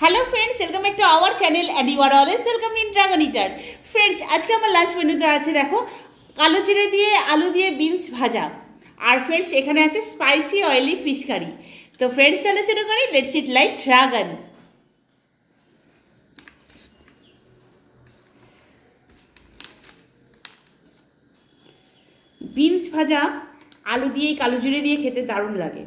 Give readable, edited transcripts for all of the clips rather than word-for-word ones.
Hello friends, welcome back to our channel and you are always welcome in Dragon Eater. Friends, आज के हमारे lunch मेनुते আছে দেখো কালো জিরে দিয়ে আলু দিয়ে বিনস ভাজা আর फ्रेंड्स এখানে আছে স্পাইসি অয়েলি ফিশ কারি। তো फ्रेंड्स চলো শুরু করি। Let's it like dragon. Beans ভাজা আলু দিয়ে কালো জিরে দিয়ে খেতে দারুণ লাগে।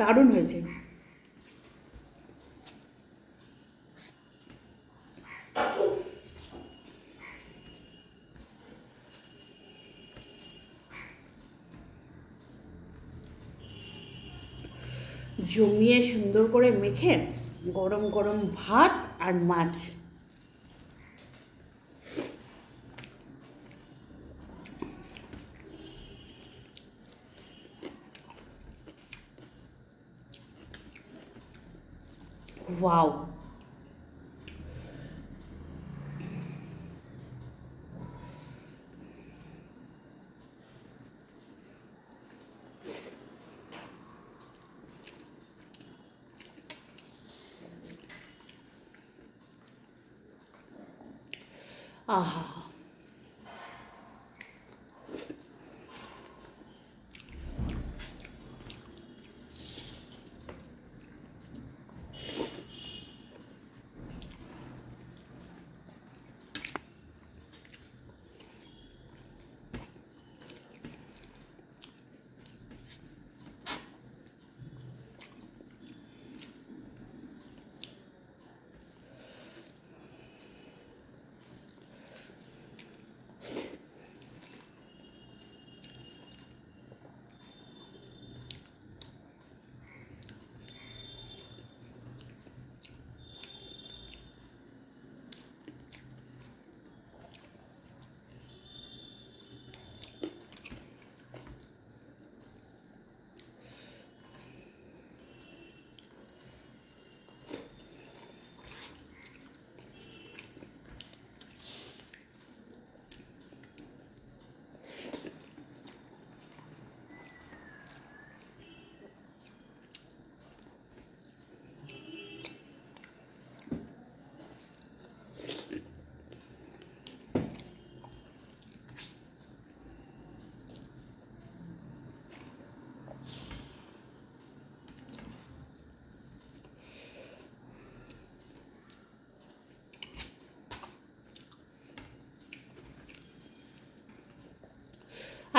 দারুণ হয়েছে। জমিয়ে সুন্দর করে মেখে গরম গরম ভাত আর মাছ। Wow. Aha.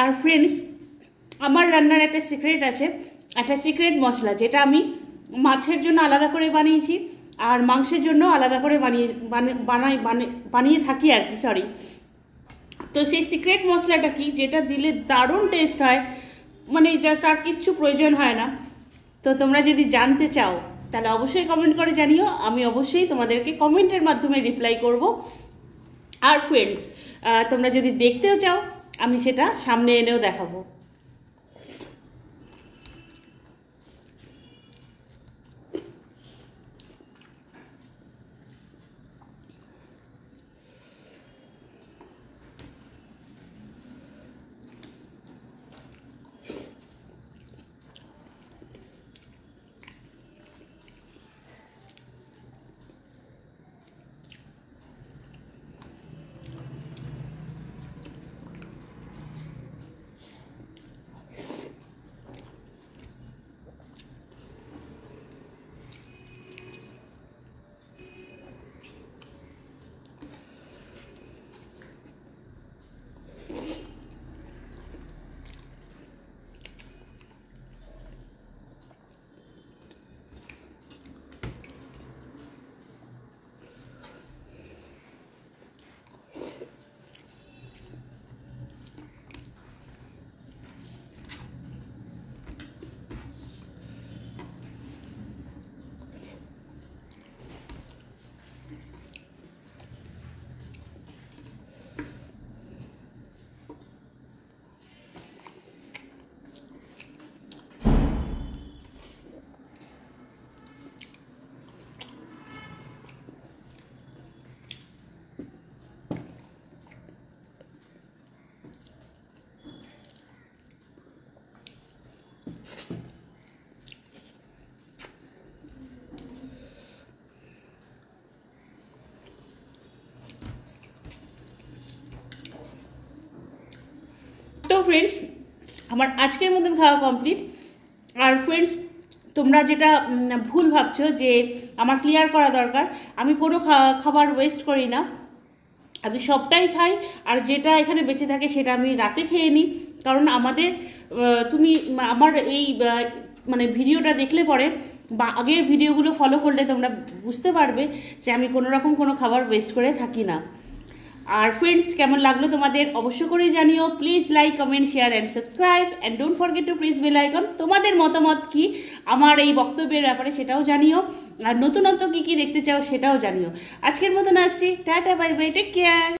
আর ফ্রেন্ডস আমার রান্নার একটা সিক্রেট আছে, একটা সিক্রেট মশলা, যেটা আমি মাছের জন্য আলাদা করে বানিয়েছি আর মাংসের জন্য আলাদা করে বানিয়ে থাকি আর কি, সরি। তো সেই সিক্রেট মশলাটা কি, যেটা দিলে দারুণ টেস্ট হয়, মানে জাস্ট আর কিচ্ছু প্রয়োজন হয় না। তো তোমরা যদি জানতে চাও তাহলে অবশ্যই কমেন্ট করে জানিও, আমি অবশ্যই তোমাদেরকে কমেন্টের মাধ্যমে রিপ্লাই করব। আর ফ্রেন্ডস, তোমরা যদি দেখতেও চাও আমি সেটা সামনে এনেও দেখাবো। তো ফ্রেন্ডস, আমার আজকের মতন খাওয়া কমপ্লিট। আর ফ্রেন্ডস, তোমরা যেটা ভুল ভাবছো যে আমার ক্লিয়ার করা দরকার, আমি কোনো খাবার ওয়েস্ট করি না, আমি সবটাই খাই। আর যেটা এখানে বেঁচে থাকে সেটা আমি রাতে খেয়ে নিই, কারণ আমাদের তুমি আমার এই মানে ভিডিওটা দেখলে পরে বা আগের ভিডিওগুলো ফলো করলে তোমরা বুঝতে পারবে যে আমি কোনো রকম কোনো খাবার ওয়েস্ট করে থাকি না। আর ফ্রেন্ডস, কেমন লাগলো তোমাদের অবশ্য করে জানিও। Please like, comment, share and subscribe and don't forget to press bell icon. তোমাদের মতামত কি আমার এই বক্তব্যের ব্যাপারে সেটাও জানিও, আর নতুনত্ব কী কী দেখতে চাও সেটাও জানিও। আজকের মতন আসছি, tata, bye bye, take care.